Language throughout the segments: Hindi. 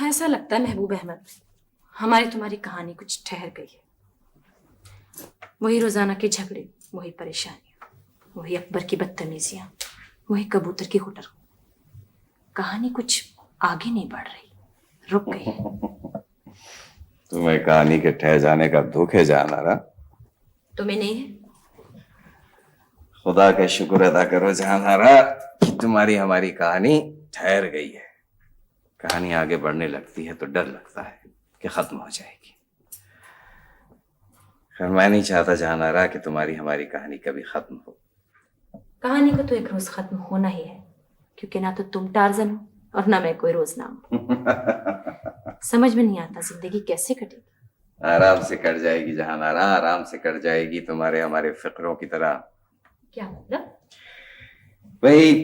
ऐसा लगता है महबूब अहमद, हमारी तुम्हारी कहानी कुछ ठहर गई है। वही रोजाना के झगड़े, वही परेशानियां, वही अकबर की बदतमीजियां, वही कबूतर की हुटर। कहानी कुछ आगे नहीं बढ़ रही, रुक गई। तुम्हें कहानी के ठहर जाने का दुख है जहानारा? तुम्हें नहीं है? खुदा का शुक्र अदा करो जहानारा कि तुम्हारी हमारी कहानी ठहर गई है। कहानी आगे बढ़ने लगती है तो डर लगता है कि खत्म हो जाएगी। खैर मैं नहीं चाहता जहानारा कि तुम्हारी हमारी कहानी कभी खत्म हो। कहानी को तो एक रोज खत्म होना ही है, क्योंकि ना तो तुम टार्जन हो और ना मैं कोई रोजनाम। समझ में नहीं आता जिंदगी कैसे कटेगी। आराम से कट जाएगी जहानारा, आराम से कट जाएगी, तुम्हारे हमारे फिक्रों की तरह। क्या मतलब? भाई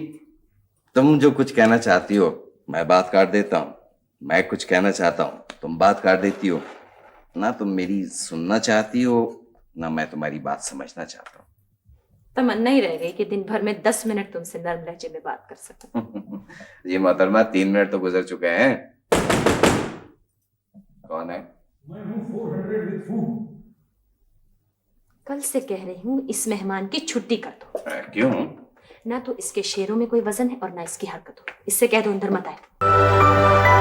तुम जो कुछ कहना चाहती हो मैं बात काट देता हूँ, मैं कुछ कहना चाहता हूँ तुम बात काट देती हो। ना तुम मेरी सुनना चाहती हो ना मैं तुम्हारी बात समझना चाहता हूँ। तमन्ना ही रह गई कि दिन भर में 10 मिनट तुमसे नर्म लहजे में बात कर सकूं। ये मोहतरमा 3 मिनट तो गुजर चुके हैं। कौन है? मैं हूँ 400 with food। कल से कह रही हूँ इस मेहमान की छुट्टी कर दो। क्यों? ना तो इसके शेरों में कोई वजन है और ना इसकी हरकतों। इससे कह दो अंदर मत आए।